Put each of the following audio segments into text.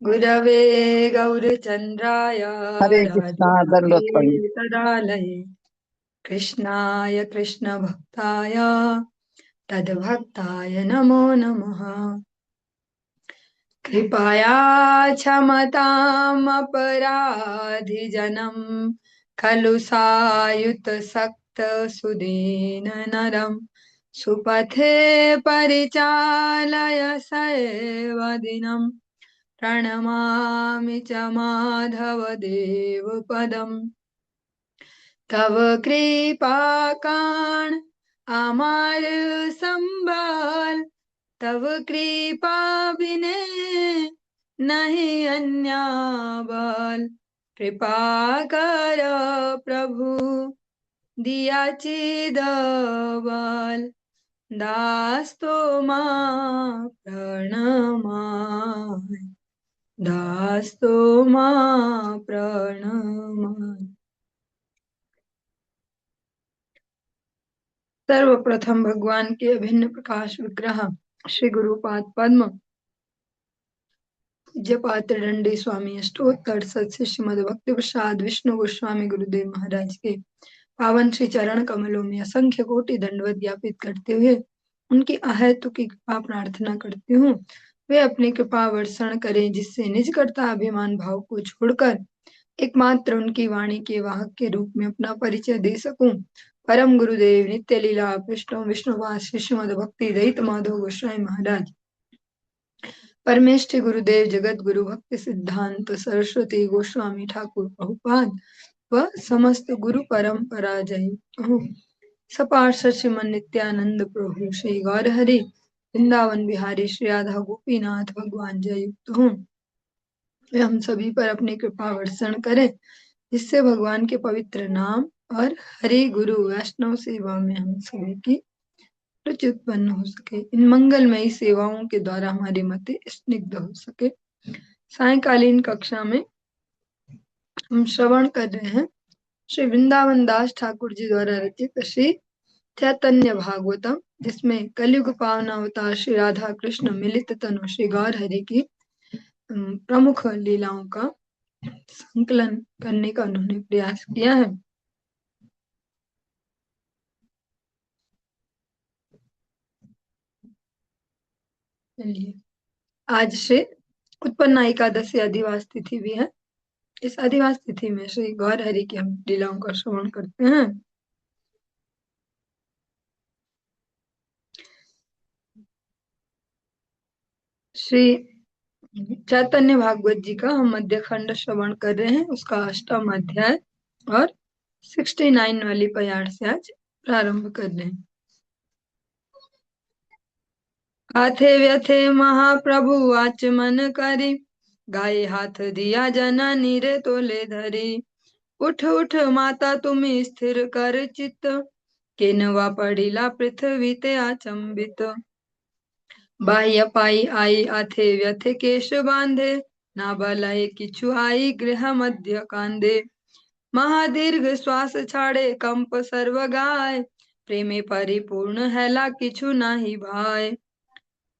गुरवे गौरचन्द्राय हरे कृष्णा राधिकाये दंडवत प्रणाम। तदालये कृष्णाय कृष्णभक्ताय तद्भक्ताय नमो नमः। कृपया क्षमतामपराधिजनं खलु सायुतसक्तसुदेन नरं सुपथे परिचालय सैवदिनं प्रणमामि च माधवदेवपदम्। तव कृपाकाण আমার संबल तव कृपा बिने नहीं अन्य बल। कृपा कर प्रभु दियाची दबल दास तो मां प्रणमाय दास तो मां प्रणमाय। सर्वप्रथम भगवान के अभिन्न प्रकाश विग्रह श्री गुरुपाद पद्म पूज्य पात्र दंडी स्वामी अष्टोत्तर सत्स्य श्रीमद भक्ति प्रसाद विष्णु गोस्वामी गुरुदेव महाराज के पावन श्री चरण कमलों में असंख्य कोटि दंडवत ज्ञापित करते हुए उनकी अहेतु की कृपा प्रार्थना करती हूँ। वे अपनी कृपा वर्षण करें जिससे निज कर्ता अभिमान भाव को छोड़कर एकमात्र उनकी वाणी के वाहक के रूप में अपना परिचय दे सकूं। परम गुरुदेव नित्य लीला कृष्ण विष्णुवास श्रीमद भक्ति दयित माधव गोस्वामी महाराज परमेष्ठि गुरुदेव जगत गुरु भक्ति सिद्धांत सरस्वती गोस्वामी ठाकुर प्रभुपाद व समस्त गुरु परंपरा जय हो। सपार्षद श्रीमन नित्यानंद प्रभु श्री गौर हरि वृंदावन बिहारी श्री राधा गोपीनाथ भगवान जय युक्त हो। वे हम सभी पर अपनी कृपा वर्षण करें जिससे भगवान के पवित्र नाम और हरि गुरु वैष्णव सेवा में हम सभी की रुचि उत्पन्न हो सके। इन मंगलमयी सेवाओं के द्वारा हमारी मति स्निग्ध हो सके। सायकालीन कक्षा में हम श्रवण कर रहे हैं श्री वृंदावन दास ठाकुर जी द्वारा रचित श्री चैतन्य भागवतम, जिसमें कलयुग पावन अवतार श्री राधा कृष्ण मिलित तनु श्री गौर हरि की प्रमुख लीलाओं का संकलन करने का उन्होंने प्रयास किया है। चलिए, आज से उत्पन्न एकादशी अधिवास तिथि भी है। इस अधिवास तिथि में श्री गौर हरि की हम लीलाओं का श्रवण करते हैं। श्री चैतन्य भागवत जी का हम मध्य खंड श्रवण कर रहे हैं। उसका अष्टम अध्याय और 69 वाली पयार से आज प्रारंभ कर रहे हैं। हाथे व्यथे महाप्रभु आचमन करी, गाये हाथ दिया जननी रे तोले धरी। उठ उठ माता तुम्ही स्थिर कर चित्त, केनवा पडिला पृथ्वी ते आचंबित। बाह्य पाई आई आथे व्यथे केश बांधे, ना बलाए किछु आई गृह मध्य कांदे। महादीर्घ श्वास छाड़े कंप सर्व गाय, प्रेमे परिपूर्ण हैला किछु नाही भाय।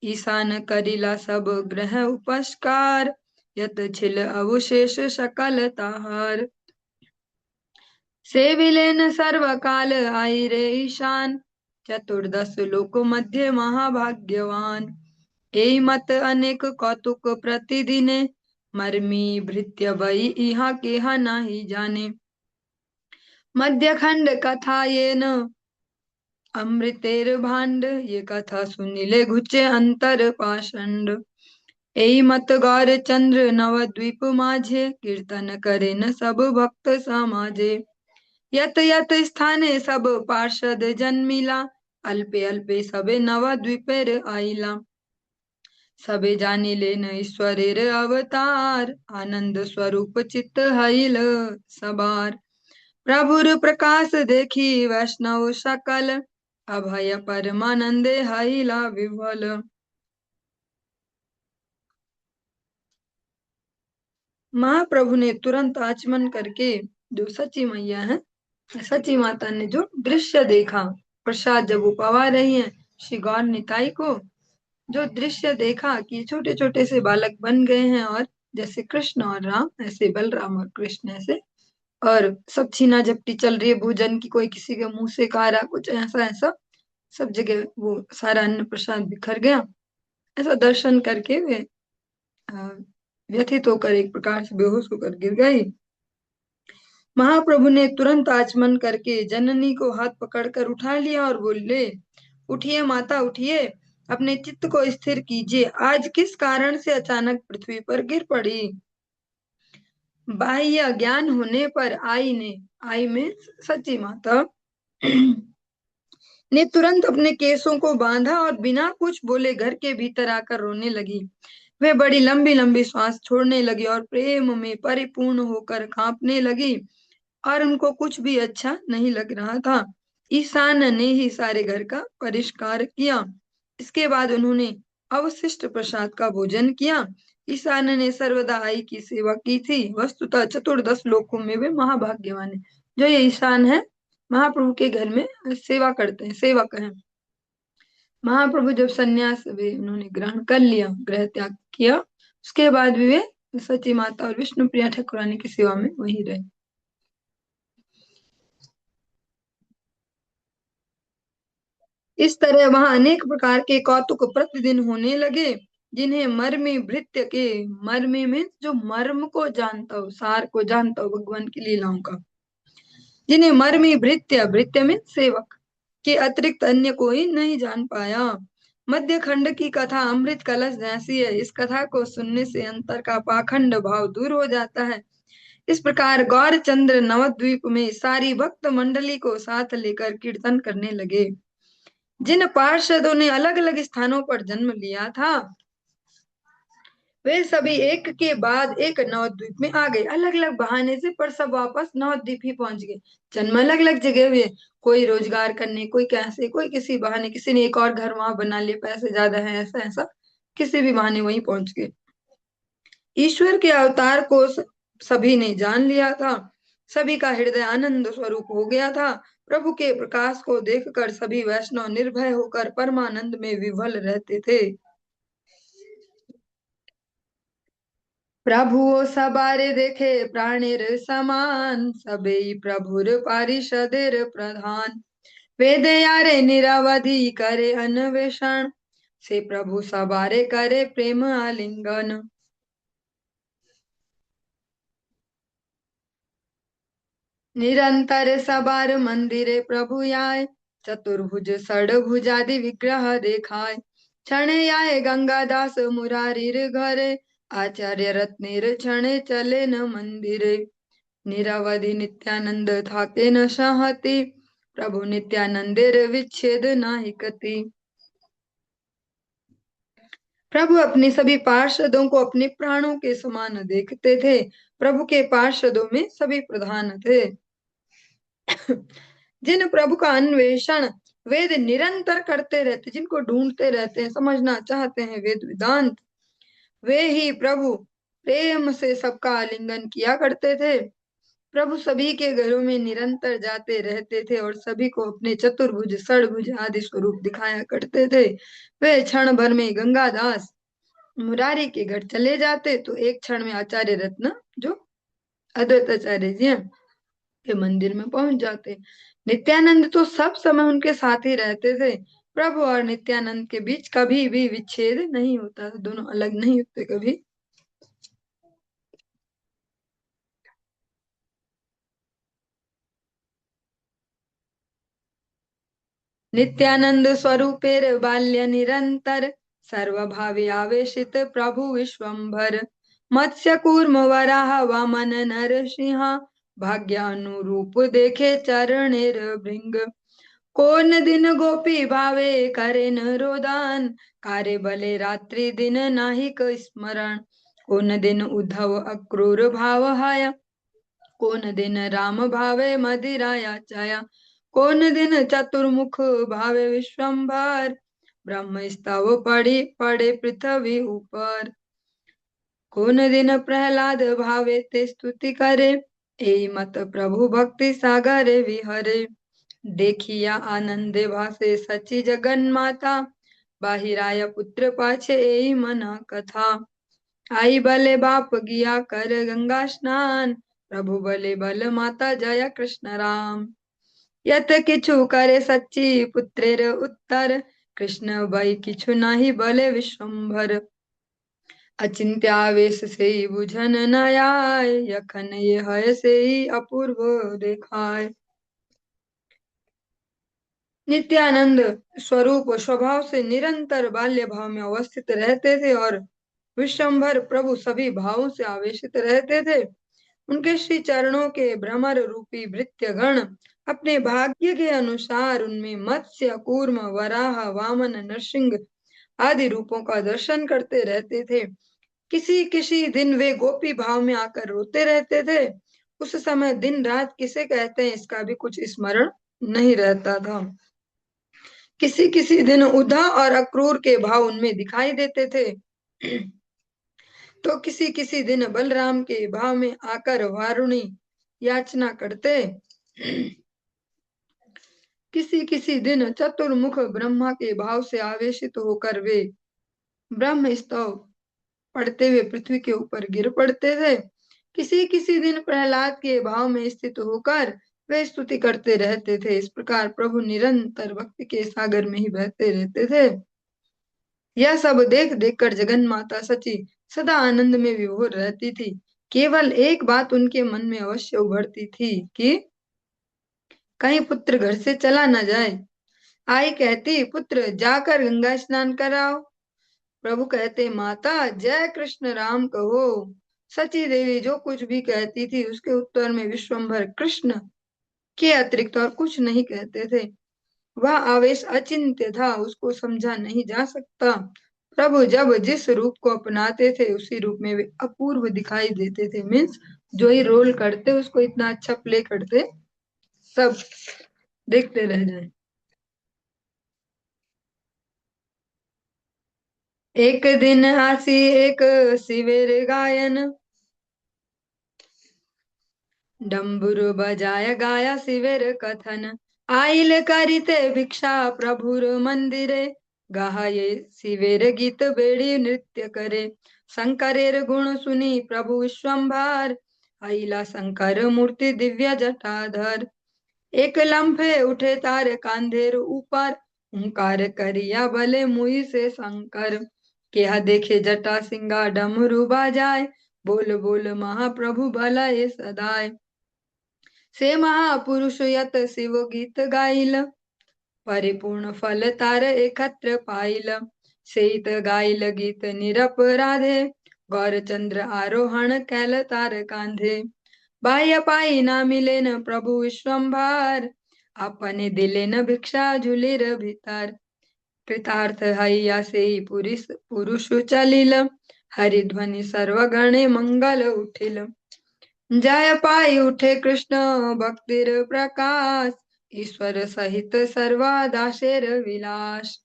ईशान करिला सब ग्रह उपस्कार, यत छिल अवशेष सकल ताहार। सेविलेन सर्वकाल आई रे ईशान, चतुर्दश लोक मध्य महाभाग्यवान। एई मत अनेक कौतुक प्रतिदिने, मर्मी भृत्य बई इहा केहा नाही जाने। मध्य खंड कथा ये न अमृतेर भांड, ये कथा सुनिले घुचे अंतर पाषंड। एई मत गौर चंद्र नवद्वीप माझे, कीर्तन करे न सब भक्त समाजे। यत यत स्थाने सब पार्षद जन्मिला, अल्पे अल्पे सबे नवद्वीपेर आइला। सबे जानी लेन ईश्वरेर अवतार, आनंद स्वरूप चित्त हईल सबार। प्रभुर प्रकाश देखी वैष्णव सकल, अभय परमानंदे हईला विह्वल। महाप्रभु ने तुरंत आचमन करके, जो सची मैया है, सची माता ने जो दृश्य देखा, प्रसाद जब वो पवा रही है श्री गौर निताई को, जो दृश्य देखा कि छोटे छोटे से बालक बन गए हैं और जैसे कृष्ण और राम, ऐसे बलराम और कृष्ण ऐसे। और सब छीना झपटी चल रही है भोजन की, कोई किसी के मुंह से खा रहा, कुछ ऐसा ऐसा, सब जगह वो सारा अन्न प्रसाद बिखर गया। ऐसा दर्शन करके वे अ, व्यथित होकर एक प्रकार से बेहोश होकर गिर गई। महाप्रभु ने तुरंत आचमन करके जननी को हाथ पकड़कर उठा लिया और बोले, उठिए माता उठिए, अपने चित्त को स्थिर कीजिए, आज किस कारण से अचानक पृथ्वी पर गिर पड़ी। बाह्य ज्ञान होने पर आई में सच्ची माता ने तुरंत अपने केसों को बांधा और बिना कुछ बोले घर के भीतर आकर रोने लगी। वे बड़ी लंबी लंबी श्वास छोड़ने लगी और प्रेम में परिपूर्ण होकर कांपने लगी और उनको कुछ भी अच्छा नहीं लग रहा था। ईशान ने ही सारे घर का परिष्कार किया। इसके बाद उन्होंने अवशिष्ट प्रसाद का भोजन किया। ईशान ने सर्वदा आई की सेवा की थी। वस्तुतः चतुर्दश लोकों में वे महाभाग्यवान है। जो ये ईशान है, महाप्रभु के घर में सेवा करते हैं, सेवक हैं। महाप्रभु जब संन्यास वे उन्होंने ग्रहण कर लिया, गृह त्याग किया, उसके बाद भी वे सची माता और विष्णु प्रिया ठाकुरानी की सेवा में वही रहे। इस तरह वहां अनेक प्रकार के कौतुक प्रतिदिन होने लगे, जिन्हें मर्मी भृत्य के, मर्मी में जो मर्म को जानता हो, सार को जानता हो भगवान की लीलाओं का, जिन्हें मर्मी भृत्य, भृत्य में सेवक के अतिरिक्त अन्य कोई नहीं जान पाया। मध्य खंड की कथा अमृत कलश जैसी है। इस कथा को सुनने से अंतर का पाखंड भाव दूर हो जाता है। इस प्रकार गौरचंद्र नवद्वीप में सारी भक्त मंडली को साथ लेकर कीर्तन करने लगे। जिन पार्षदों ने अलग अलग स्थानों पर जन्म लिया था, वे सभी एक के बाद एक नवद्वीप में आ गए, अलग अलग बहाने से, पर सब वापस नवद्वीप ही पहुंच गए। जन्म अलग अलग जगह हुए, कोई रोजगार करने, कोई कैसे, कोई किसी बहाने, किसी ने एक और घर वहां बना लिया, पैसे ज्यादा है, ऐसा ऐसा, किसी भी बहाने वहीं पहुंच गए। ईश्वर के अवतार को सभी ने जान लिया था। सभी का हृदय आनंद स्वरूप हो गया था। प्रभु के प्रकाश को देखकर सभी वैष्णव निर्भय होकर परमानंद में विभल रहते थे। प्रभु सबारे देखे प्राणेर समान, सबे प्रभुर पारिषदेर प्रधान। वेद यारे निरवधि करे अन्वेषण, से प्रभु सबारे करे प्रेम आलिंगन। निरंतर सबार मंदिरे प्रभु आए, चतुर्भुज षडभुजादि विग्रह देखाय। क्षण आए गंगादास मुरारीर घरे, आचार्य रत्नेर क्षणे चले न मंदिरे। निरवधि नित्यानंद थाके न सहति, प्रभु नित्यानंदेर विच्छेद नाही कति। प्रभु अपने सभी पार्षदों को अपने प्राणों के समान देखते थे। प्रभु के पार्षदों में सभी प्रधान थे। जिन प्रभु का अन्वेषण वेद निरंतर करते रहते, जिनको ढूंढते रहते हैं, समझना चाहते हैं वेद वेदांत, वे ही प्रभु प्रेम से सबका आलिंगन किया करते थे। प्रभु सभी के घरों में निरंतर जाते रहते थे और सभी को अपने चतुर्भुज षडभुज आदि स्वरूप दिखाया करते थे। वे क्षण भर में गंगादास मुरारी के घर चले जाते तो एक क्षण में आचार्य रत्न, जो अद्वैत आचार्य जी हैं, के मंदिर में पहुंच जाते। नित्यानंद तो सब समय उनके साथ ही रहते थे। प्रभु और नित्यानंद के बीच कभी भी विच्छेद नहीं होता, दोनों अलग नहीं होते कभी। नित्यानंद स्वरूपेर बाल्य निरंतर, सर्वभावे आवेशित प्रभु विश्वंभर। मत्स्य कूर्म वराह वामन नरसिंह, भाग्य अनुरूप देखे चरणेर भृंग। कौन दिन गोपी भावे करे न रोदान, कारे भले रात्रि दिन नाहिक स्मरण। कौन दिन उद्धव अक्रूर भाव हाया, कौन दिन राम भावे मदिराया चाया। कौन दिन चतुर्मुख भावे विश्वम्भर, ब्रह्म स्तव पड़ी पड़े पृथ्वी ऊपर। कौन दिन प्रहलाद भावे ते स्तुति करे, ए मत प्रभु भक्ति सागर विहरे। देखिया आनंदे भासे सची जगन माता, बाहिराय पुत्र पाछे ए मना कथा। आई बले बाप गिया कर गंगा स्नान, प्रभु बले बल माता जय कृष्ण राम। यत किछु करे सच्ची पुत्रेर उत्तर, कृष्ण बई किछु नाही बले विश्वम्भर। अचिंत्यावेश से बुझन न आय, यखन ये है से अपूर्व देखाय। नित्यानंद स्वरूप स्वभाव से निरंतर बाल्य भाव में अवस्थित रहते थे और विश्वम्भर प्रभु सभी भावों से आवेशित रहते थे। उनके श्री चरणों के भ्रमर रूपी भृत्य गण अपने भाग्य के अनुसार उनमें मत्स्य कूर्म वराह वामन नरसिंह आदि रूपों का दर्शन करते रहते थे। किसी किसी दिन वे गोपी भाव में आकर रोते रहते थे। उस समय दिन रात किसे कहते हैं इसका भी कुछ स्मरण नहीं रहता था। किसी किसी दिन उदा और अक्रूर के भाव उनमें दिखाई देते थे तो किसी किसी दिन बलराम के भाव में आकर वारुणी याचना करते। किसी किसी दिन चतुर्मुख ब्रह्मा के भाव से आवेशित होकर वे ब्रह्म स्तव पढ़ते हुए पृथ्वी के ऊपर गिर पड़ते थे। किसी किसी दिन प्रहलाद के भाव में स्थित होकर वे स्तुति करते रहते थे। इस प्रकार प्रभु निरंतर भक्ति के सागर में ही बहते रहते थे। यह सब देख देख कर जगन माता सची सदा आनंद में विभोर रहती थी। केवल एक बात उनके मन में अवश्य उभरती थी कि कहीं पुत्र घर से चला न जाए। आई कहती, पुत्र जाकर गंगा स्नान कराओ। प्रभु कहते, माता जय कृष्ण राम कहो। सची देवी जो कुछ भी कहती थी उसके उत्तर में विश्वम्भर कृष्ण के अतिरिक्त और कुछ नहीं कहते थे। वह आवेश अचिंत्य था, उसको समझा नहीं जा सकता। प्रभु जब जिस रूप को अपनाते थे उसी रूप में वे अपूर्व दिखाई देते थे। मीन्स जो ही रोल करते उसको इतना अच्छा प्ले करते, सब देखते रह जाए। एक दिन हासी एक शिवेर गायन, डम्बुरु बजाय गाया शिवेर कथन। आइल करिते भिक्षा प्रभुर मंदिरे, गाये शिवेर गीत बेड़ी नृत्य करे। शंकरेर गुण सुनी प्रभु विश्वम्भर, आइला शंकर मूर्ति दिव्य जटाधर। एक लम्फे उठे तार कांधेर ऊपर, ओंकार करिया भले मुई से शंकर। केहा देखे जटा सिंगा डमरू बाजाय, बोल बोल महाप्रभु भला ये सदाय। से महापुरुष यत शिव गीत गाइल, परिपूर्ण फल तार एकत्र पाइल। सेत गाइल गीत निरपराधे, गौरचंद्र आरोहण कैल तार कांधे। बाह्य पाई ना मिले न प्रभु विश्वम्भर, अपने दिले न भिक्षा झुलिर भीतर। कृतार्थ हैया से पुरुष पुरुष चलिल, हरि ध्वनि सर्वगणे मंगल उठिल। जय पाई उठे कृष्ण भक्तिर प्रकाश, ईश्वर सहित सर्वा दासेर विलास।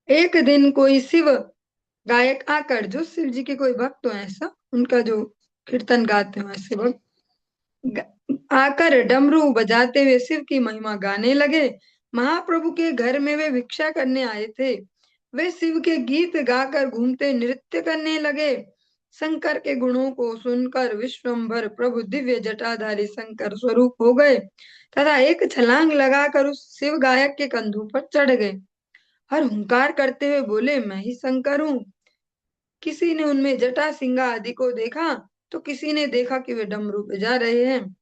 एक दिन कोई शिव गायक आकर, जो शिव जी के कोई भक्त हो ऐसा, उनका जो कीर्तन गाते हो ऐसे भक्त आकर डमरू बजाते हुए शिव की महिमा गाने लगे। महाप्रभु के घर में वे भिक्षा करने आए थे। वे शिव के गीत गाकर घूमते नृत्य करने लगे। शंकर के गुणों को सुनकर विश्वम्भर प्रभु दिव्य जटाधारी शंकर स्वरूप हो गए तथा एक छलांग लगाकर उस शिव गायक के कंधों पर चढ़ गए और हुंकार करते हुए बोले, मैं ही शंकर हूँ। किसी ने उनमें जटा सिंगा आदि को देखा तो किसी ने देखा कि वे डमरू बजा रहे हैं।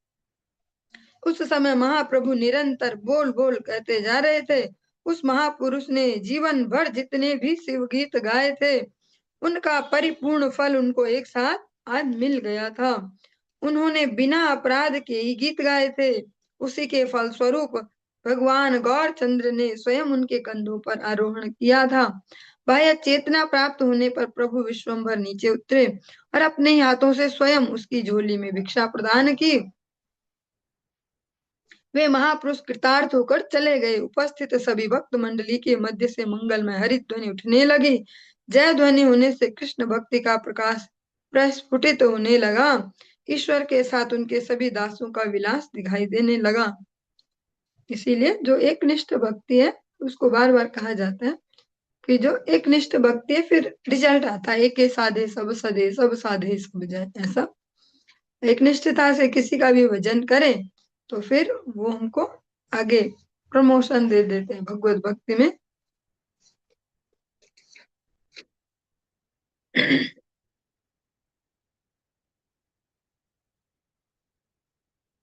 उस समय महाप्रभु निरंतर बोल बोल कहते जा रहे थे। उस महापुरुष ने जीवन भर जितने भी शिव गीत गाए थे उनका परिपूर्ण फल उनको एक साथ आज मिल गया था। उन्होंने बिना अपराध के ही गीत गाए थे। उसी के फल स्वरूप भगवान गौरचंद्र ने स्वयं उनके कंधों पर आरोहण किया था। बाह्य चेतना प्राप्त होने पर प्रभु विश्वम्भर नीचे उतरे और अपने ही हाथों से स्वयं उसकी झोली में भिक्षा प्रदान की। वे महापुरुष कृतार्थ होकर चले गए। उपस्थित सभी भक्त मंडली के मध्य से मंगलमय हरि ध्वनि उठने लगी। जय ध्वनि होने से कृष्ण भक्ति का प्रकाश प्रस्फुटित होने लगा। ईश्वर के साथ उनके सभी दासों का विलास दिखाई देने लगा। इसीलिए जो एक निष्ठ भक्ति है उसको बार बार कहा जाता है कि जो एक निष्ठ भक्ति है फिर रिजल्ट आता है, एक साधे सब सधे, सब साधे सब जाए, ऐसा एक निष्ठता से किसी का भी भजन करें तो फिर वो हमको आगे प्रमोशन दे देते हैं भगवत भक्ति में।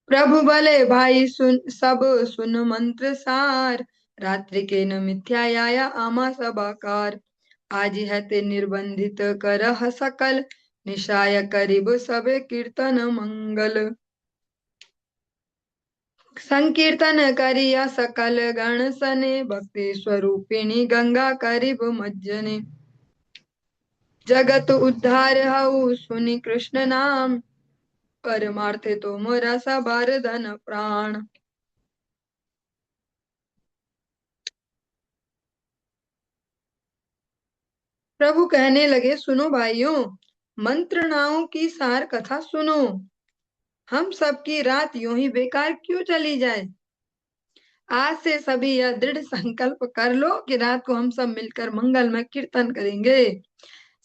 प्रभु भले भाई सुन सब सुन मंत्र सार, रात्रि के न मिथ्या आया आमा सबाकार। आज है ते निर्बंधित करह सकल, निशाय करीब सब कीर्तन मंगल। संकीर्तन करिया सकल गण सने, भक्ति स्वरूपिणी गंगा करीब मज्जने। जगत उद्धार हऊ सुनि कृष्ण नाम, परमार्थे तो मोरा सबार धन प्राण। प्रभु कहने लगे, सुनो भाइयों, मंत्रणाओं की सार कथा सुनो। हम सबकी रात यूं ही बेकार क्यों चली जाए। आज से सभी यह दृढ़ संकल्प कर लो कि रात को हम सब मिलकर मंगलमय कीर्तन करेंगे।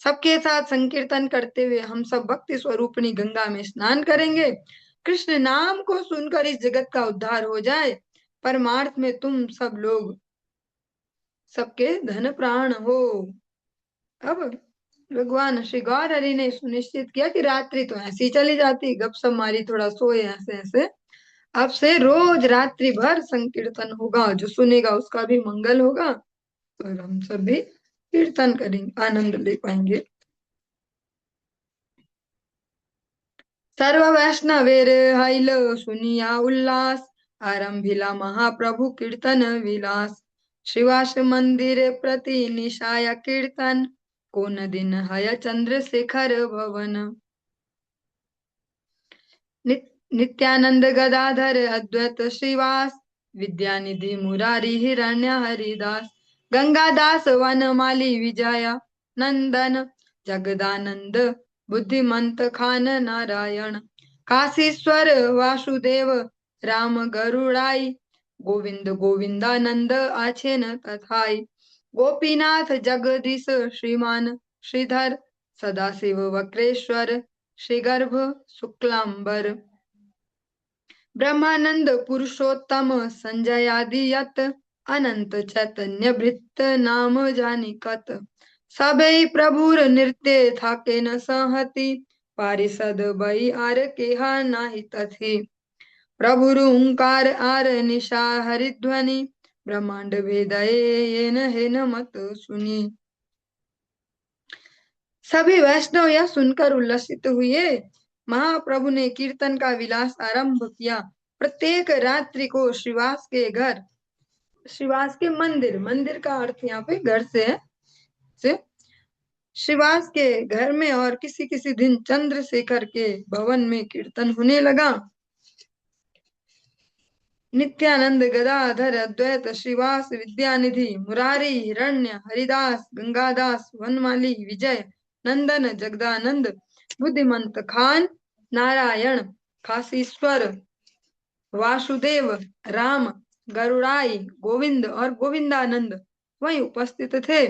सबके साथ संकीर्तन करते हुए हम सब भक्ति स्वरूपिणी गंगा में स्नान करेंगे। कृष्ण नाम को सुनकर इस जगत का उद्धार हो जाए। परमार्थ में तुम सब लोग सबके धन प्राण हो। अब भगवान श्री गौर हरि ने सुनिश्चित किया कि रात्रि तो ऐसी ही चली जाती, गपशप मारी, थोड़ा सोए, ऐसे ऐसे। अब से रोज रात्रि भर संकीर्तन होगा, जो सुनेगा उसका भी मंगल होगा और हम सब भी कीर्तन करेंगे, आनंद ले पाएंगे। सर्व वैष्णवेर हैल सुनिया उल्लास, आरंभिला महाप्रभु कीर्तन विलास। श्रीवास मंदिर प्रति निशाया कीर्तन, कोन दिन हय चंद्रशेखर भवन। नित्यानंद गदाधर अद्वैत श्रीवास, विद्यानिधि मुरारी हिरण्य हरिदास। गंगादास वनमाली विजया नंदन, जगदानंद बुद्धिमंत खान नारायण। काशीश्वर वासुदेव राम गरुड़ाई, गोविंद गोविंदानंद आछेन तथाई। गोपीनाथ जगदीश श्रीमान श्रीधर, सदाशिव वक्रेश्वर श्रीगर्भ शुक्लांबर। ब्रह्मानंद पुरुषोत्तम संजयादि यत, अनंत चैतन्य भृत नाम जानिकत। सबे प्रभुर नृत्य थाके न सहति, पारिषद बई आर केहा नाही तथि। प्रभुर ओंकार आर निशा हरिध्वनि, ब्रह्मांड वेदये येन हेन मत सुनी। सभी वैष्णव यह सुनकर उल्लसित हुए। महाप्रभु ने कीर्तन का विलास आरंभ किया। प्रत्येक रात्रि को श्रीवास के घर, श्रीवास के मंदिर, मंदिर का अर्थ यहाँ पे घर से है, से श्रीवास के घर में और किसी किसी दिन चंद्रशेखर के भवन में कीर्तन होने लगा। नित्यानंद गदाधर अद्वैत श्रीवास विद्यानिधि मुरारी हिरण्य हरिदास गंगादास वनमाली विजय नंदन जगदानंद बुद्धिमंत खान नारायण काशीश्वर वासुदेव राम गरुड़ाई गोविंद और गोविंदानंद वहीं उपस्थित थे।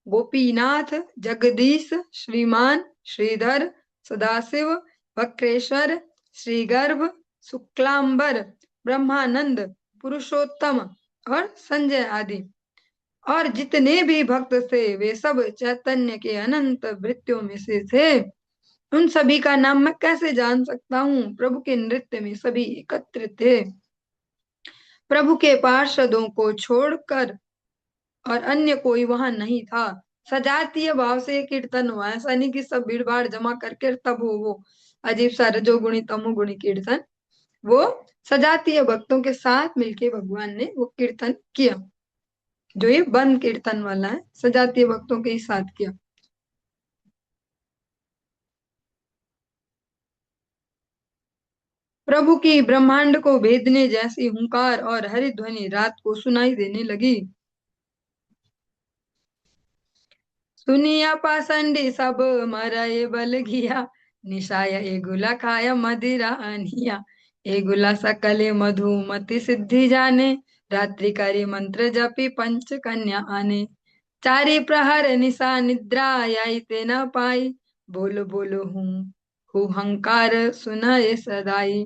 गोपीनाथ जगदीश श्रीमान श्रीधर सदाशिव वक्रेश्वर श्रीगर्भ शुक्लांबर ब्रह्मानंद पुरुषोत्तम और संजय आदि और जितने भी भक्त थे वे सब चैतन्य के अनंत भृत्यों में से थे। उन सभी का नाम मैं कैसे जान सकता हूँ। प्रभु के नृत्य में सभी एकत्रित थे। प्रभु के पार्षदों को छोड़कर और अन्य कोई वहां नहीं था। सजातीय भाव से कीर्तन हुआ, ऐसा नहीं कि सब भीड़ भाड़ जमा करके तब वो अजीब सा रजोगुणी तमोगुणी कीर्तन। वो सजातीय भक्तों के साथ मिलके भगवान ने वो कीर्तन किया। जो ये बंद कीर्तन वाला है, सजातीय भक्तों के ही साथ किया। प्रभु की ब्रह्मांड को भेदने जैसी हुंकार और हरिध्वनि रात को सुनाई देने लगी। सुनिया पासंडी सब मरए बल घिया, निशाय एगुला खाया मदिरा अनिया। एगुला सकले मधुमति सिद्धि जाने, रात्रि करी मंत्र जपी पंच कन्या आने। चारि प्रहर निशा निद्रा आई ते न पाई, बोल बोल हूँ हंकार सुनाए सदाई।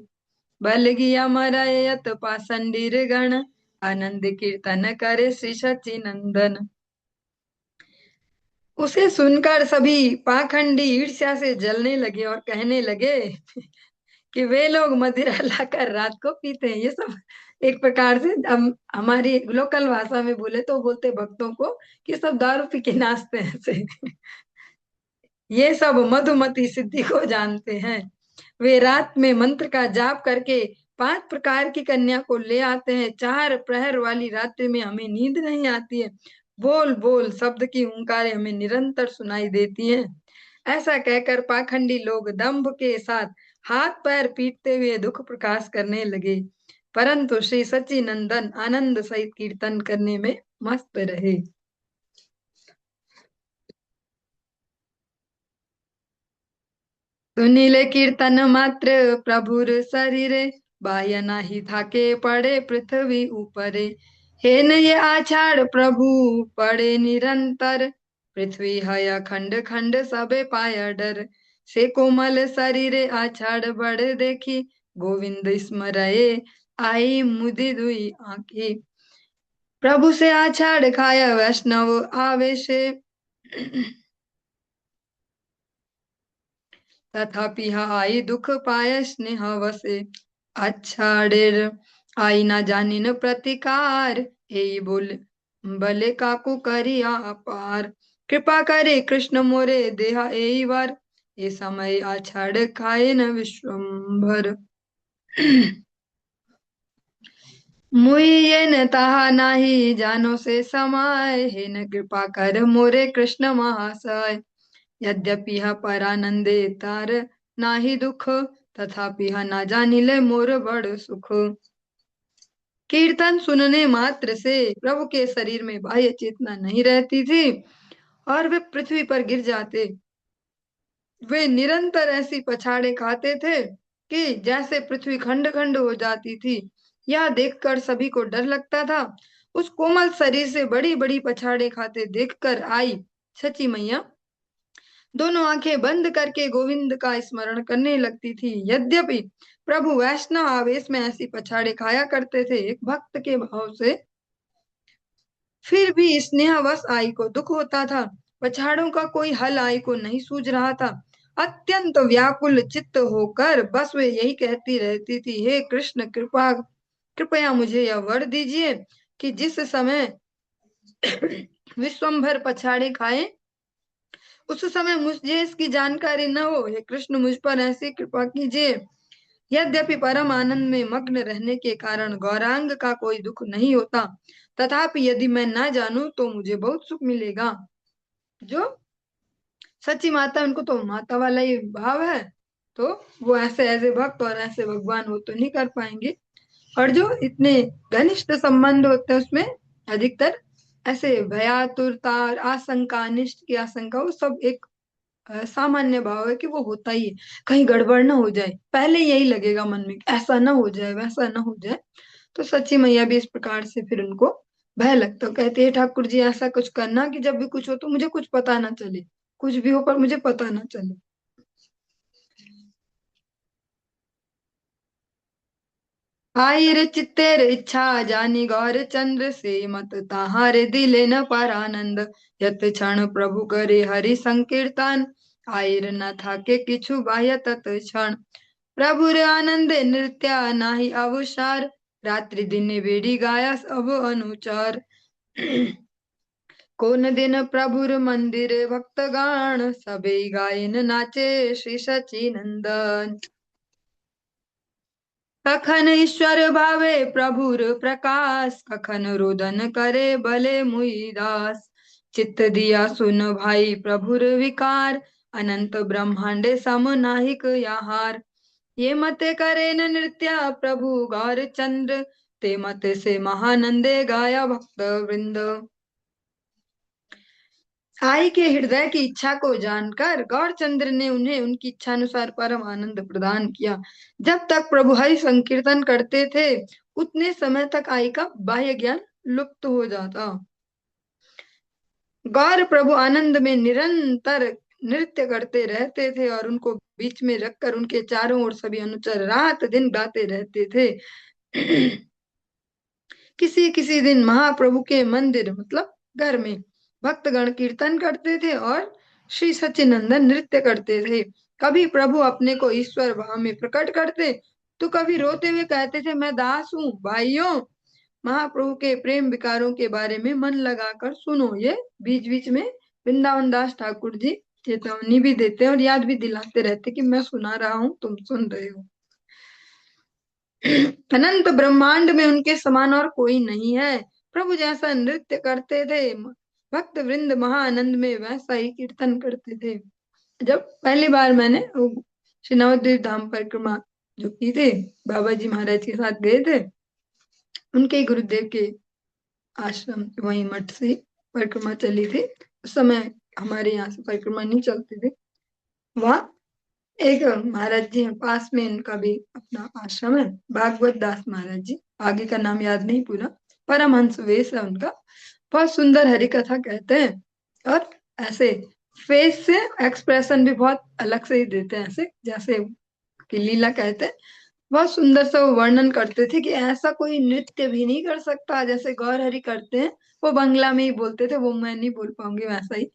बल गिया मरयत पासंडीर गण, आनंद कीर्तन करे श्री सची नंदन। उसे सुनकर सभी पाखंडी ईर्ष्या से जलने लगे और कहने लगे कि वे लोग मदिरा लाकर रात को पीते हैं। ये सब एक प्रकार से हम हमारी लोकल भाषा में बोले तो बोलते भक्तों को कि सब दारू पी के नाचते हैं ऐसे। ये सब मधुमती सिद्धि को जानते हैं। वे रात में मंत्र का जाप करके 5 प्रकार की कन्या को ले आते हैं। 4 प्रहर वाली रात्रि में हमें नींद नहीं आती है। बोल बोल शब्द की हुंकारें हमें निरंतर सुनाई देती हैं। ऐसा कहकर पाखंडी लोग दंभ के साथ हाथ पैर पीटते हुए दुख प्रकाश करने लगे, परंतु श्री सच्चिनंदन आनंद सहित कीर्तन करने में मस्त रहे। सुनीले कीर्तन मात्र प्रभुर शरीरे, बाह्य नाही थाके पड़े पृथ्वी ऊपरे। हे न ये आषाढ़ प्रभु पड़े निरंतर, पृथ्वी है खंड खंड सबे पाय डर। से कोमल शरीरे आषाढ़ बढ़ देखी, गोविंद स्मरये आई मुदि दुई आंखी। प्रभु से आषाढ़ खाया वैष्णव आवेशे, तथापि आई दुख पाय स्नेह वसे। आषाढ़ेर आई ना जानी न प्रतिकार, यही बोल भले काकू करिया अपार। कृपा करे कृष्ण मोरे देहा यही बार, ये समय आषाढ़ खाए न विश्वम्भर। मुई ये न ताहा नाही जानो से समाय, हे न कृपा कर मोरे कृष्ण महाशय। यद्यपि यह परानंदे तार नाही दुख, तथापि यह ना जानिले मोर बड़ सुख। कीर्तन सुनने मात्र से प्रभु के शरीर में बाह्य चेतना नहीं रहती थी और वे पृथ्वी पर गिर जाते। वे निरंतर ऐसी पछाड़े खाते थे कि जैसे पृथ्वी खंड खंड हो जाती थी। यह देखकर सभी को डर लगता था। उस कोमल शरीर से बड़ी बड़ी पछाड़े खाते देखकर आई सची मैया दोनों आंखें बंद करके गोविंद का स्मरण करने लगती थी। यद्यपि प्रभु वैष्णव आवेश में ऐसी पछाड़े खाया करते थे एक भक्त के भाव से, फिर भी स्नेहवश आई को दुख होता था। पछाड़ों का कोई हल आई को नहीं सूझ रहा था। अत्यंत व्याकुल चित्त होकर बस वे यही कहती रहती थी, हे कृष्ण कृपा कृपया मुझे यह वर दीजिए कि जिस समय विश्वम्भर पछाड़े खाए उस समय मुझे इसकी जानकारी न हो। हे कृष्ण मुझ पर ऐसी कृपा कीजिए। यद्यपि परम आनंद में मग्न रहने के कारण गौरांग का कोई दुख नहीं होता, तथापि यदि मैं न जानूं तो मुझे बहुत सुख मिलेगा। जो सच्ची माता उनको तो माता वाला ही भाव है, तो वो ऐसे ऐसे भक्त और ऐसे भगवान वो तो नहीं कर पाएंगे। और जो इतने घनिष्ठ संबंध होते हैं उसमें अधिकतर ऐसे भयातुरता और आशंका अनिष्ट की आशंका वो सब एक सामान्य भाव है कि वो होता ही है। कहीं गड़बड़ ना हो जाए, पहले यही लगेगा मन में कि ऐसा ना हो जाए वैसा ना हो जाए। तो सच्ची मैया भी इस प्रकार से फिर उनको भय लगता है। कहते हैं ठाकुर जी ऐसा कुछ करना कि जब भी कुछ हो तो मुझे कुछ पता ना चले, कुछ भी हो पर मुझे पता ना चले। आई रे चित्तेर इच्छा जानी गौर चंद्र से, मत ताहारे दिले न पर आनंद। यत क्षण प्रभु करे हरि संकीर्तन, आयर न थाके किछु बाह्य तत क्षण। प्रभु रे आनंदे नृत्य नाही अवसार, रात्रि दिन बेड़ी गाया सब अनुचार। कोन दिन प्रभुर मंदिर भक्तगण, सबे गायन नाचे श्री सच्चिनंदन। कखन ईश्वर भावे प्रभुर प्रकाश, कखन रोदन करे भले मुई दास। चित्त दिया सुन भाई प्रभुर विकार, अनंत ब्रह्मांडे सम नाहिक याहार। ये मते करे न नृत्य प्रभु गौर चंद्र, ते मत से महानंदे गाया भक्त वृंद। आई के हृदय की इच्छा को जानकर गौरचंद्र ने उन्हें उनकी इच्छा अनुसार परम आनंद प्रदान किया। जब तक प्रभु हरि संकीर्तन करते थे उतने समय तक आई का बाह्य ज्ञान लुप्त हो जाता। गौर प्रभु आनंद में निरंतर नृत्य करते रहते थे और उनको बीच में रखकर उनके चारों ओर सभी अनुचर रात दिन गाते रहते थे। किसी किसी दिन महाप्रभु के मंदिर मतलब घर में भक्तगण कीर्तन करते थे और श्री सच्चिनंदन नृत्य करते थे। कभी प्रभु अपने को ईश्वर भाव में प्रकट करते तो कभी रोते हुए कहते थे, मैं दास हूँ भाइयों। महाप्रभु के प्रेम विकारों के बारे में मन लगाकर सुनो। ये बीच बीच में वृंदावन दास ठाकुर जी चेतावनी भी देते हैं और याद भी दिलाते रहते कि मैं सुना रहा हूँ, तुम सुन रहे हो। अनंत ब्रह्मांड में उनके समान और कोई नहीं है। प्रभु जैसा नृत्य करते थे, भक्त वृंद महाआनंद में वैसा ही कीर्तन करते थे। जब पहली बार मैंने श्री नवद्वीप धाम परिक्रमा जो की थी, बाबा जी महाराज के साथ गए थे, उनके गुरुदेव के आश्रम वही मठ से परिक्रमा चली थी। उस समय हमारे यहाँ से परिक्रमा नहीं चलती थी। वहाँ एक महाराज जी हैं, पास में इनका भी अपना आश्रम है, भागवत दास महाराज जी, आगे का नाम याद नहीं पूरा, परमहंस वेश है उनका। बहुत सुंदर हरि कथा कहते हैं और ऐसे फेस से एक्सप्रेशन भी बहुत अलग से ही देते हैं, ऐसे जैसे कि लीला कहते हैं। बहुत सुंदर सा वो वर्णन करते थे कि ऐसा कोई नृत्य भी नहीं कर सकता जैसे गौर हरि करते हैं। वो बंगला में ही बोलते थे, वो मैं नहीं बोल पाऊंगी वैसा ही।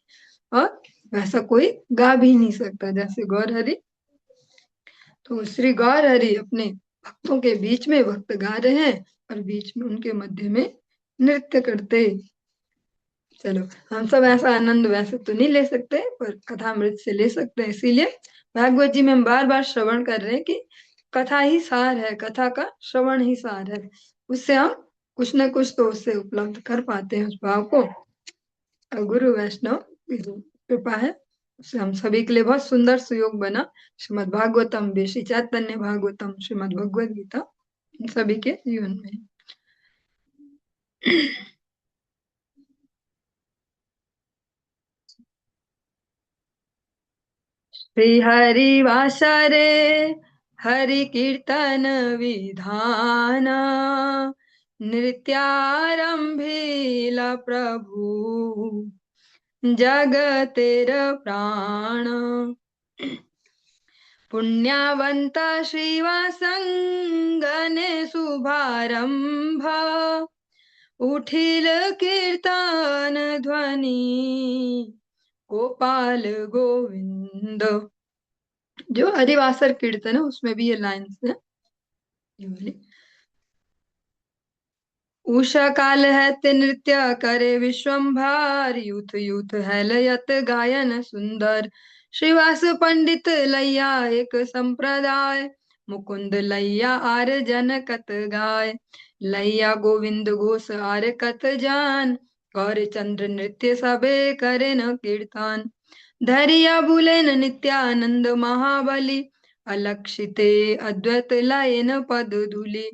और वैसा कोई गा भी नहीं सकता जैसे गौर हरि। तो श्री गौर हरि अपने भक्तों के बीच में भक्त गा रहे हैं और बीच में उनके मध्य में नृत्य करते। चलो, हम सब ऐसा आनंद वैसे तो नहीं ले सकते पर कथामृत से ले सकते हैं। इसीलिए भागवत जी में हम बार बार श्रवण कर रहे हैं कि कथा ही सार है, कथा का श्रवण ही सार है। उससे हम कुछ न कुछ तो उससे उपलब्ध कर पाते हैं उस भाव को। और गुरु वैष्णव की जो कृपा है उससे हम सभी के लिए बहुत सुंदर सुयोग बना। श्रीमद् भागवतम भी, श्री चैतन्य भागवतम, श्रीमद् भगवद गीता इन सभी के जीवन में। श्री हरि वासरे हरि कीर्तन विधान, नृत्यारंभीला प्रभु जगतेर प्राण। पुण्यवंत श्रीवासंगने शुभारंभ, उठिल कीर्तन ध्वनि गोपाल गोविंद। जो हरिवासर कीर्तन है उसमें भी ये लाइन्स है, ये वाली। उषा काल है ते नृत्य करे विश्वम्भर, यूथ यूथ है लयत गायन सुंदर। श्रीवास पंडित लैया एक संप्रदाय, मुकुंद लैया आर जनकत गाय। लैया गोविंद घोष आर कत जान, गौर चंद्र नृत्य सबे करे न कीर्तन। धैर्य बुलेन नित्यानंद महाबली, अलक्षिते अद्वैत लयन पद धूलि।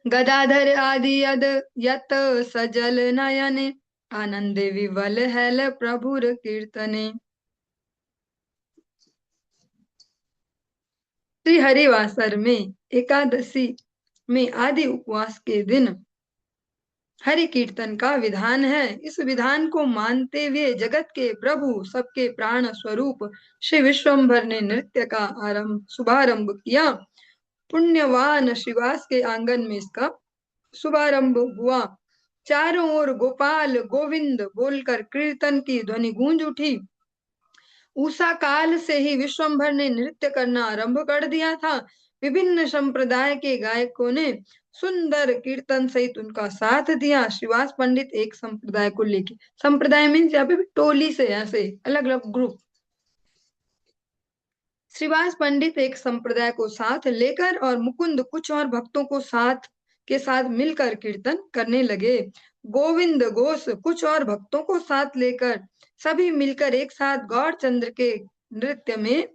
गदाधर आदि यद यत सजल नयने, आनंद विवल हैल प्रभुर कीर्तने। श्री हरिवासर में एकादशी में आदि उपवास के दिन हरि कीर्तन का विधान है। इस विधान को मानते हुए जगत के प्रभु सबके प्राण स्वरूप श्री विश्वम्भर ने नृत्य का शुभारंभ किया। पुण्यवान श्रीवास के आंगन में इसका शुभारंभ हुआ। चारों ओर गोपाल गोविंद बोलकर कीर्तन की ध्वनि गूंज उठी। उषा काल से ही विश्वम्भर ने नृत्य करना आरंभ कर दिया था। विभिन्न संप्रदाय के गायकों ने सुंदर कीर्तन सहित उनका साथ दिया। श्रीवास पंडित एक संप्रदाय को लेके, संप्रदाय मीन्स यहाँ पे भी टोली से ऐसे अलग अलग ग्रुप, श्रीवास पंडित एक संप्रदाय को साथ लेकर और मुकुंद कुछ और भक्तों को साथ के साथ मिलकर कीर्तन करने लगे। गोविंद घोष कुछ और भक्तों को साथ लेकर सभी मिलकर एक साथ गौर चंद्र के नृत्य में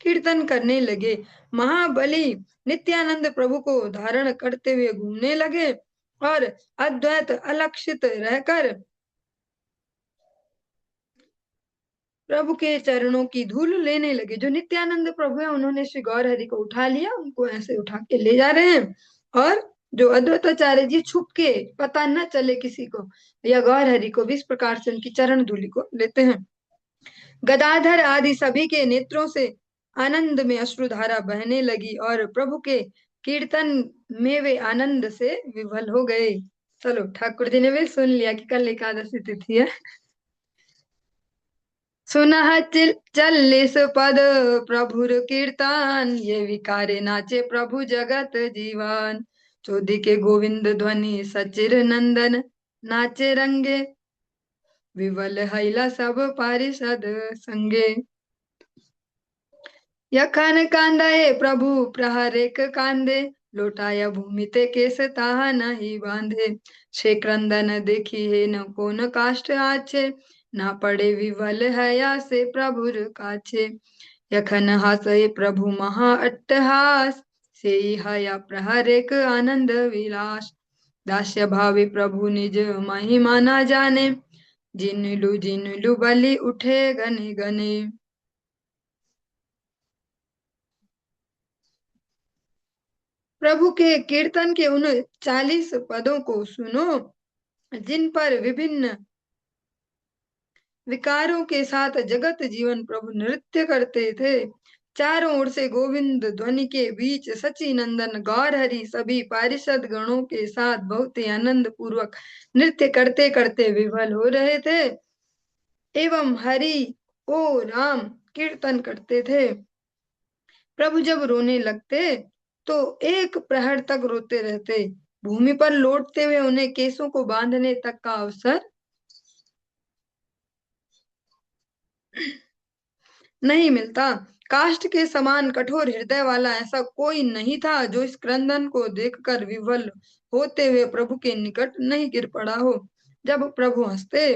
कीर्तन करने लगे। महाबली नित्यानंद प्रभु को धारण करते हुए घूमने लगे और अद्वैत अलक्षित रहकर प्रभु के चरणों की धूल लेने लगे। जो नित्यानंद प्रभु है उन्होंने श्री गौर हरि को उठा लिया, उनको ऐसे उठा के ले जा रहे हैं और जो अद्वैताचार्य जी छुप के पता न चले किसी को, या गौर हरि को भी इस प्रकार से उनकी चरण धूलि को लेते हैं। गदाधर आदि सभी के नेत्रों से आनंद में अश्रुधारा बहने लगी और प्रभु के कीर्तन में वे आनंद से विभल हो गए। चलो, ठाकुर जी ने भी सुन लिया कि कल एकादशी तिथि है। सुनह चल्लिस पद प्रभुर कीर्तन, ये विकारे नाचे प्रभु जगत जीवन। चौदी के गोविंद ध्वनि सचिर नंदन, नाचे रंगे विवल हैला सब पारिषद संगे। यखन कांदे प्रभु प्रहरेक कांदे, लोटाया भूमि ते केस ताहा नहीं बांधे। छे क्रंदन देखी है न कोन काष्ट आछे, ना पड़े विवल हया से प्रभुर काछे। यखन हासय प्रभु महा अट्टहास, से हया प्रहरेक आनंद विलास। दास्य भावी प्रभु निज महिमा न जाने, जिन लू बलि उठे गने गने। प्रभु के कीर्तन के उन 40 पदों को सुनो, जिन पर विभिन्न विकारों के साथ जगत जीवन प्रभु नृत्य करते थे। चारों ओर से गोविंद ध्वनि के बीच सची नंदन गौर हरि सभी पारिषद गणों के साथ बहुत ही आनंद पूर्वक नृत्य करते करते विफल हो रहे थे, एवं हरि ओ राम कीर्तन करते थे। प्रभु जब रोने लगते तो एक प्रहर तक रोते रहते। भूमि पर लौटते हुए उन्हें केसों को बांधने तक का अवसर नहीं मिलता। काष्ठ के समान कठोर हृदय वाला ऐसा कोई नहीं था जो इस क्रंदन को देखकर विवल होते हुए प्रभु के निकट नहीं गिर पड़ा हो। जब प्रभु हंसते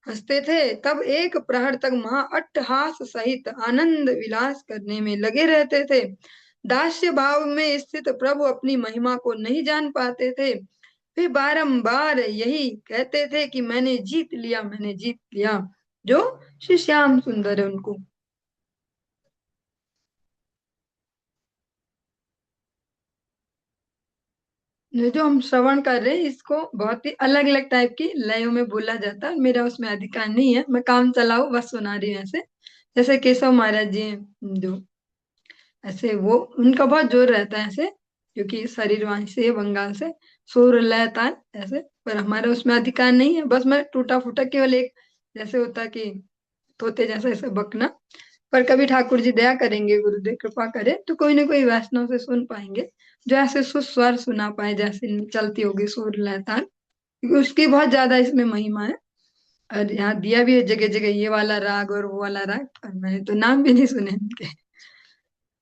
हंसते थे तब एक प्रहर तक महा अट्टहास सहित आनंद विलास करने में लगे रहते थे। दास्य भाव में स्थित प्रभु अपनी महिमा को नहीं जान पाते थे। वे बारंबार यही कहते थे कि मैंने जीत लिया, मैंने जीत लिया। जो श्री श्याम सुंदर है उनको। ये जो हम श्रवण कर रहे हैं इसको बहुत ही अलग अलग टाइप की लयों में बोला जाता है। मेरा उसमें अधिकार नहीं है, मैं काम चलाऊ बस सुना रही हूँ ऐसे। जैसे केशव महाराज जी हैं जो, ऐसे वो उनका बहुत जोर रहता है ऐसे, क्योंकि शरीर वहां से है, बंगाल से। सुर लय ताल ऐसे, पर हमारा उसमें अधिकार नहीं है। बस मैं टूटा फूटा केवल एक, जैसे होता है कि तोते जैसा ऐसे बकना। पर कभी ठाकुर जी दया करेंगे, गुरुदेव कृपा करे तो कोई ना कोई वैष्णव से सुन पाएंगे जो ऐसे सुस्वर सुना पाए, जैसे चलती होगी सुर लय ताल, क्योंकि उसकी बहुत ज्यादा इसमें महिमा है। और यहाँ दिया भी है जगह जगह ये वाला राग और वो वाला राग, और मैंने तो नाम भी नहीं सुने इनके।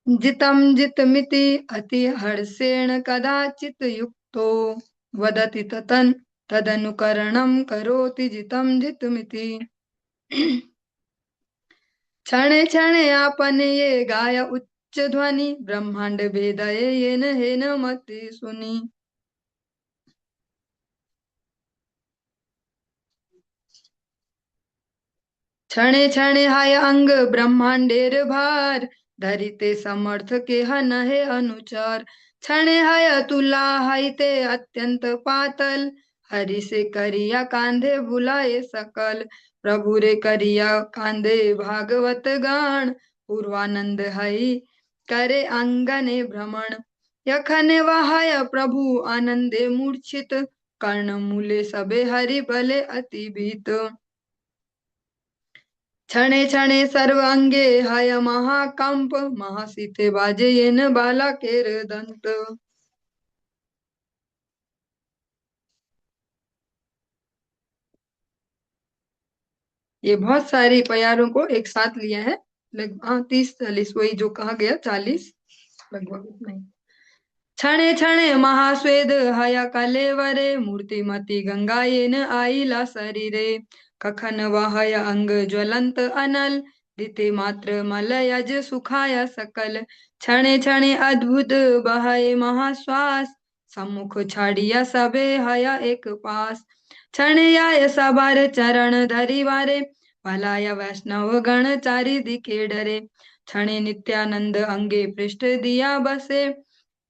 जितम जितमिति अति हर्षेण कदाचित युक्तो, वदति ततन तदनुकरणं करोति जितम जितमिति। क्षणे क्षणे आपने ये गाय उच्च ध्वनि, ब्रह्मांड भेदये येन हेन मति सुनी। क्षणे क्षणे हाय अंग ब्रह्मांडेर भार, धरिते समर्थ के हन है अनुचार। क्षणे हाय तुला हाइते अत्यंत पातल, हरि से करिया कांधे बुलाए सकल। प्रभु रे करिया कांधे भागवत गान, पूर्वानंद हई करे अंगने भ्रमण। यखने वहाय प्रभु आनंदे मूर्छित, कर्ण मूले सबे हरि बले अति भीत। क्षणे क्षणे सर्व अंगे हय महाकंप, महासीते बाजे येन बाला केर दंत। ये बहुत सारी प्यारों को एक साथ लिया है। लगभग हाँ 30-40, वही जो कहा गया 40 लगभग उतना ही। क्षणे क्षणे महास्वेद हया कलेवरे, मूर्तिमती गंगा येन आईला शरीरे। कखन वहय अंग ज्वलंत अनल, दिते मात्र मलयज सुखाय सकल। क्षणे क्षणे अद्भुत बहय महाश्वास, सम्मुख छाड़िया सबे हया एक पास। क्षणे आय सबार चरण धरि वारे, भलाय वैष्णव गण चारि दिखे डरे। क्षणे नित्यानंद अंगे पृष्ठ दिया बसे,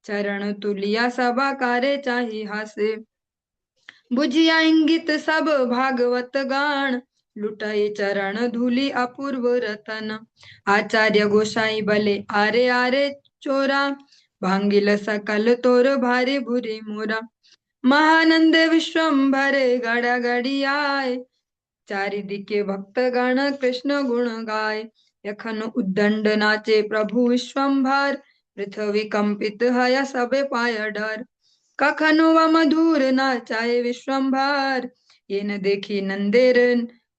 चरण तुलिया सभा कारे चाही हासे। बुझिया इंगित सब भागवत गान, लुटाए चरण धूलि अपूर्व रतन। आचार्य गोसाई बले आरे आरे चोरा, भांगिल सकल तोर भारी भूरि मोरा। महानंद विश्वम्भर गड़ा गड़ी आय, चारिदिके भक्त गण कृष्ण गुण गाय। यखन उद्दंड नाचे प्रभु विश्वम्भर, पृथ्वी कंपित हय सबे पाय डर। कखनो व मधुर नाचाए विश्वम्भर, ये न देखी नंदेर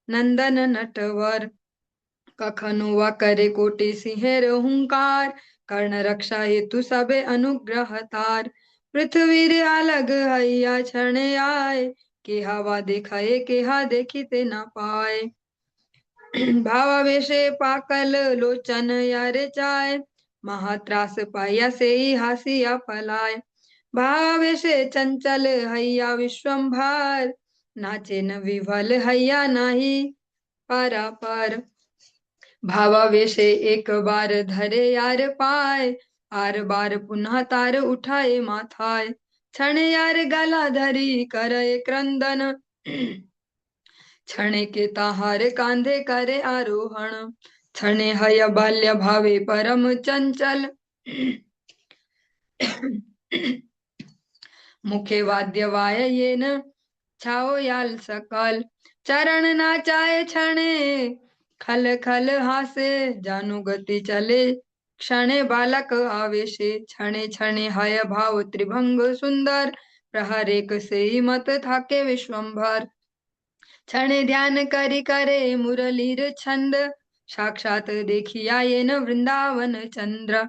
नंदन नटवर। कखनो व करे कोटि सिंहेर हुंकार, कर्ण रक्षा हेतु सबे अनुग्रह तार। पृथ्वी रे अलग हैया क्षण आय, के हवा देखाए के हा देखिते न पाए। भावावेशे पाकल लोचन यारे चाय, महात्रास पाया से ही हासिया पलाय। भावेशे चंचल हैया विश्वम्भर, नाचे न विभल हैया नाही पारापर। भावावेशे एक बार धरे यार पाय, आर बार पुनः तार उठाए माथाय। क्षण यार गला धरी करे क्रंदन, क्षणे के ताहार कांधे करे आरोहण। क्षणे हय बाल्य भावे परम चंचल, मुखे वाद्य वाय ये न छाओ याल सकल। चरण नाचाए क्षणे खल खल हासे, जानु गति चले क्षणे बालक आवेशे। क्षणे क्षणे हय भाव त्रिभंग सुंदर, प्रहर एक से ही मत थाके विश्वम्भर। क्षणे ध्यान करि करे मुरलीर छंद, साक्षात देखिया ये न वृंदावन चंद्र।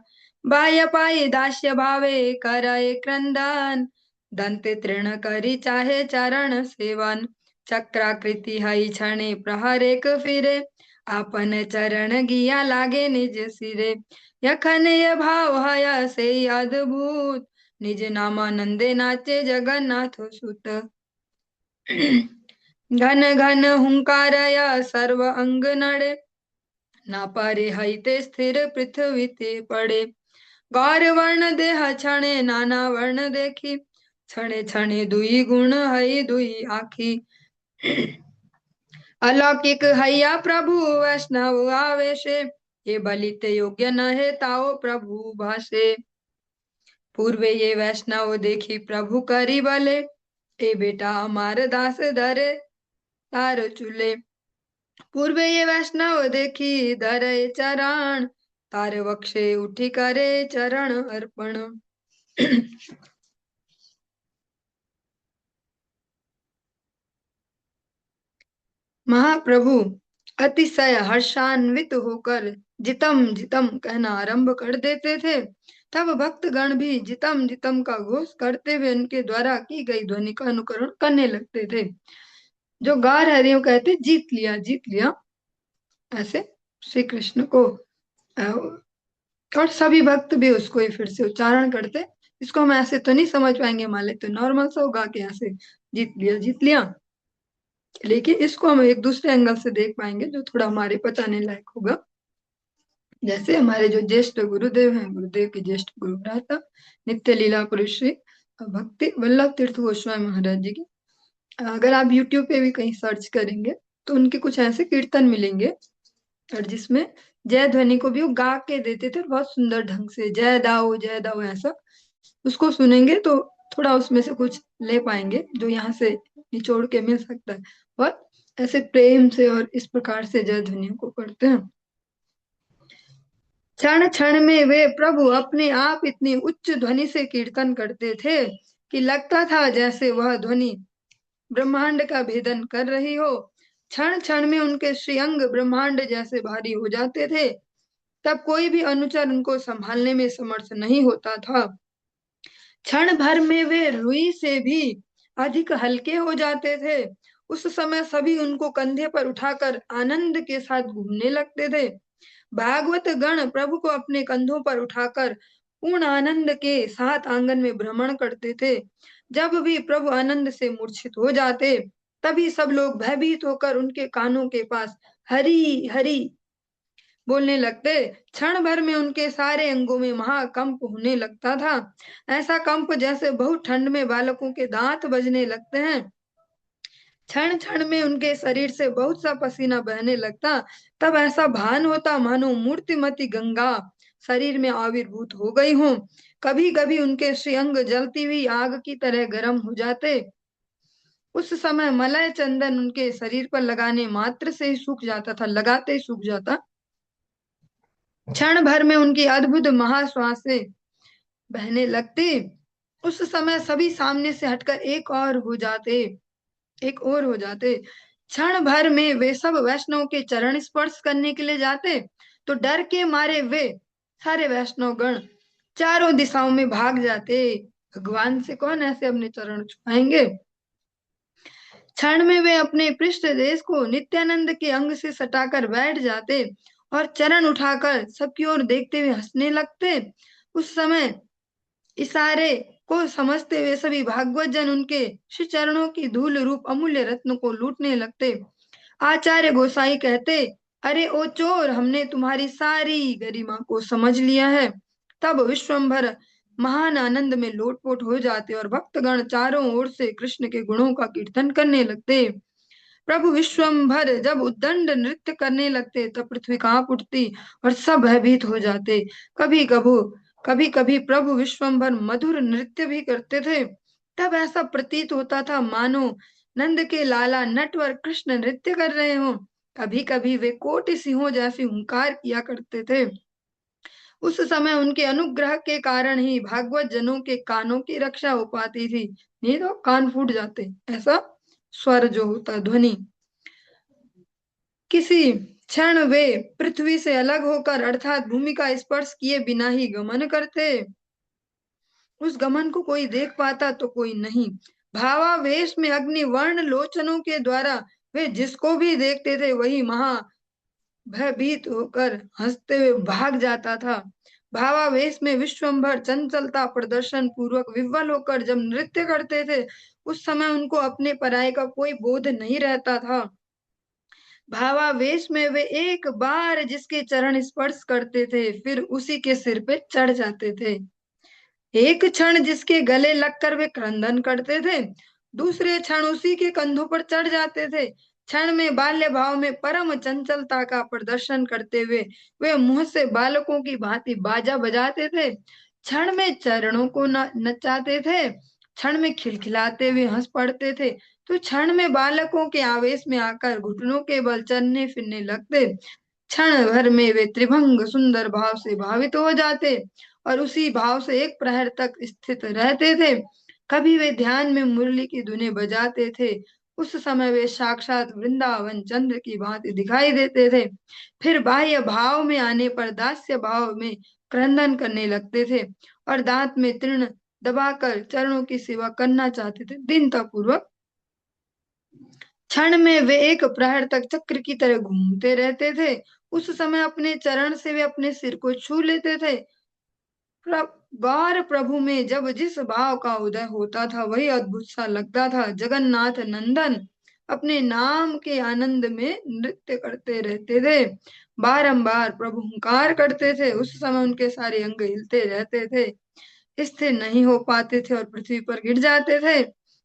बाह्य पाई दास्य भावे करय क्रंदन, दंते तृण करी चाहे चरण सेवन। चक्राकृति हई क्षणे प्रहर एक फिरे, आपन चरण गिया लागे निज सिरे। यखन ये भाव हय से अद्भुत, निज नामानंदे नाचे जगन्नाथ सुत। घन घन हुंकारय सर्व अंग नड़े, ना पारे हईते स्थिर पृथ्वी ते पड़े। गौर वर्ण देह क्षणे नाना वर्ण देखी, क्षणे क्षणे दुई गुण हई दुई आखी। अलौकिक हैया प्रभु वैष्णव आवेशे, ये बलित योग्य न है ताओ प्रभु भाषे। पूर्वे ये वैष्णव देखी प्रभु करी बले, ए बेटा अमार दास धरे तार चूले। पूर्वे ये वैष्णव देखी धरे चरण, तार वक्षे उठी करे चरण अर्पण। महाप्रभु अतिशय हर्षान्वित होकर जितम जितम कहना आरंभ कर देते थे, तब भक्तगण भी जितम जितम का घोष करते हुए उनके द्वारा की गई ध्वनि का अनुकरण करने लगते थे। जो गा रहे हो कहते जीत लिया, ऐसे श्री कृष्ण को। और सभी भक्त भी उसको ही फिर से उच्चारण करते। इसको हम ऐसे तो नहीं समझ पाएंगे, मान लेते नॉर्मल सा होगा कि ऐसे जीत लिया, लेकिन इसको हम एक दूसरे एंगल से देख पाएंगे जो थोड़ा हमारे पचाने लायक होगा। जैसे हमारे जो ज्येष्ठ गुरुदेव हैं, गुरुदेव के ज्येष्ठ गुरु भ्राता नित्य लीला पुरुष श्री भक्ति वल्लभ तीर्थ गोस्वामी महाराज जी की, अगर आप YouTube पे भी कहीं सर्च करेंगे तो उनके कुछ ऐसे कीर्तन मिलेंगे, और जिसमें जय ध्वनि को भी वो गा के देते थे बहुत सुंदर ढंग से, जय दाओ ऐसा। उसको सुनेंगे तो थोड़ा उसमें से कुछ ले पाएंगे जो यहाँ से निचोड़ के मिल सकता है। और ऐसे प्रेम से और इस प्रकार से जय ध्वनियों को करते हैं। क्षण क्षण में वे प्रभु अपने आप इतनी उच्च ध्वनि से कीर्तन करते थे कि लगता था जैसे वह ध्वनि ब्रह्मांड का भेदन कर रही हो। क्षण क्षण में उनके श्रीअंग ब्रह्मांड जैसे भारी हो जाते थे, तब कोई भी अनुचर उनको संभालने में समर्थ नहीं होता था। क्षण भर में वे रुई से भी अधिक हल्के हो जाते थे। उस समय सभी उनको कंधे पर उठाकर आनंद के साथ घूमने लगते थे। भागवत गण प्रभु को अपने कंधों पर उठाकर पूर्ण आनंद के साथ आंगन में भ्रमण करते थे। जब भी प्रभु आनंद से मूर्छित हो जाते, तभी सब लोग भयभीत होकर उनके कानों के पास हरि हरि बोलने लगते। क्षण भर में उनके सारे अंगों में महाकंप होने लगता था। ऐसा कंप जैसे बहुत ठंड में बालकों के दांत बजने लगते हैं। क्षण क्षण में उनके शरीर से बहुत सा पसीना बहने लगता। तब ऐसा भान होता मानो मूर्तिमती गंगा शरीर में आविर्भूत हो गई हो। कभी कभी उनके श्रीअंग जलती हुई आग की तरह गर्म हो जाते। उस समय मलय चंदन उनके शरीर पर लगाने मात्र से ही सूख जाता था, लगाते ही सूख जाता। क्षण भर में उनकी अद्भुत महाश्वासें बहने लगती। उस समय सभी सामने से हटकर एक और हो जाते। क्षण भर में वे सब वैष्णव के चरण स्पर्श करने के लिए जाते, तो डर के मारे वे सारे वैष्णव गण चारों दिशाओं में भाग जाते। भगवान से कौन ऐसे अपने चरण छुपाएंगे। क्षण में वे अपने पृष्ठ देश को नित्यानंद के अंग से सटाकर बैठ जाते और चरण उठाकर सबकी ओर देखते हुए हंसने लगते। उस समय इशारे को समझते हुए सभी भागवत जन उनके श्री चरणों की धूल रूप अमूल्य रत्न को लूटने लगते। आचार्य गोसाई कहते, अरे ओ चोर, हमने तुम्हारी सारी गरिमा को समझ लिया है। तब विश्वम्भर महान आनंद में लोटपोट हो जाते और भक्तगण चारों ओर से कृष्ण के गुणों का कीर्तन करने लगते। प्रभु विश्वम्भर जब उद्दंड नृत्य करने लगते तब पृथ्वी कांप उठती और सब भयभीत हो जाते। कभी कभी प्रभु विश्वम्भर मधुर नृत्य भी करते थे। तब ऐसा प्रतीत होता था मानो नंद के लाला नटवर कृष्ण नृत्य कर रहे हों। कभी कभी वे कोटि सिंहों जैसी हुंकार किया करते थे। उस समय उनके अनुग्रह के कारण ही भागवत जनों के कानों की रक्षा हो पाती थी, नहीं तो कान फूट जाते। ऐसा स्वर जो होता ध्वनि, किसी क्षण वे पृथ्वी से अलग होकर अर्थात भूमि का स्पर्श किए बिना ही गमन करते। उस गमन को कोई देख पाता तो कोई नहीं। भावावेश में अग्नि वर्ण लोचनों के द्वारा वे जिसको भी देखते थे वही महा भयभीत होकर हंसते हुए भाग जाता था। भावावेश में विश्वम्भर चंचलता प्रदर्शन पूर्वक विह्वल होकर जब नृत्य करते थे उस समय उनको अपने पराये का कोई बोध नहीं रहता था। भावावेश में वे एक बार जिसके चरण स्पर्श करते थे फिर उसी के सिर पे चढ़ जाते थे। एक क्षण जिसके गले लगकर वे क्रंदन करते थे, दूसरे क्षण उसी के कंधों पर चढ़ जाते थे। क्षण में बाल्य भाव में परम चंचलता का प्रदर्शन करते हुए वे मुंह से बालकों की भांति बाजा बजाते थे। क्षण में चरणों को नचाते थे, क्षण में खिलखिलाते हुए हंस पड़ते थे, तो क्षण में बालकों के आवेश में आकर घुटनों के बल चलने फिरने लगते। क्षण भर में वे त्रिभंग सुंदर भाव से भावित हो जाते और उसी भाव से एक प्रहर तक स्थित रहते थे। कभी वे ध्यान में मुरली की धुनें बजाते थे, उस समय वे साक्षात वृंदावन चंद्र की भांति दिखाई देते थे। फिर बाह्य भाव में आने पर दास्य भाव में क्रंदन करने लगते थे और दांत में तृण दबाकर चरणों की सेवा करना चाहते थे दीनता पूर्वक। क्षण में वे एक प्रहर तक चक्र की तरह घूमते रहते थे। उस समय अपने चरण से वे अपने सिर को छू लेते थे। गौर प्रभु में जब जिस भाव का उदय होता था वही अद्भुत सा लगता था। जगन्नाथ नंदन अपने नाम के आनंद में नृत्य करते रहते थे, बारंबार प्रभु हुंकार करते थे। उस समय उनके सारे अंग हिलते रहते थे, स्थिर नहीं हो पाते थे और पृथ्वी पर गिर जाते थे।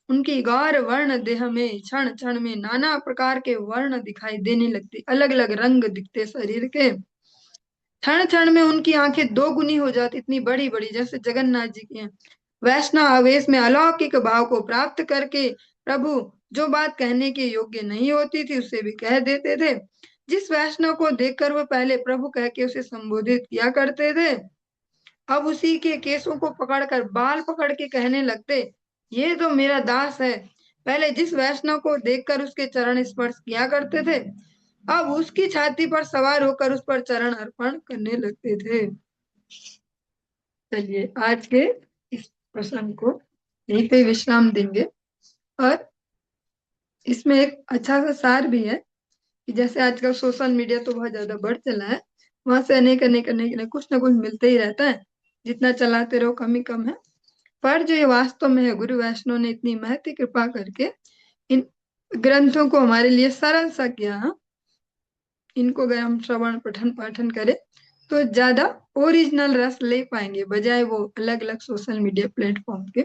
उनकी गौर वर्ण देह में क्षण क्षण में नाना प्रकार के वर्ण दिखाई देने लगते, अलग अलग रंग दिखते शरीर के। क्षण क्षण में उनकी आंखें दो गुनी हो जाती, इतनी बड़ी बड़ी जैसे जगन्नाथ जी की हैं। वैष्णव आवेश में अलौकिक भाव को प्राप्त करके प्रभु जो बात कहने के योग्य नहीं होती थी उसे भी कह देते थे। जिस वैष्णव को देखकर वो पहले प्रभु कह के उसे संबोधित किया करते थे अब उसी के केसों को पकड़कर बाल पकड़ के कहने लगते, ये तो मेरा दास है। पहले जिस वैष्णव को देखकर उसके चरण स्पर्श किया करते थे अब उसकी छाती पर सवार होकर उस पर चरण अर्पण करने लगते थे। चलिए आज के इस प्रसंग को यहीं पे विश्राम देंगे और इसमें एक अच्छा सा सार भी है कि जैसे आजकल सोशल मीडिया तो बहुत ज्यादा बढ़ चला है, वहां से अनेक अनेक अनेक अनेक कुछ ना कुछ मिलते ही रहता है, जितना चलाते रहो कम ही कम है। पर जो ये वास्तव में है, गुरु वैष्णव ने इतनी महती कृपा करके इन ग्रंथों को हमारे लिए सरल सा किया। इनको अगर हम श्रवण पठन पाठन करें तो ज्यादा ओरिजिनल रस ले पाएंगे, बजाय वो अलग अलग सोशल मीडिया प्लेटफॉर्म के।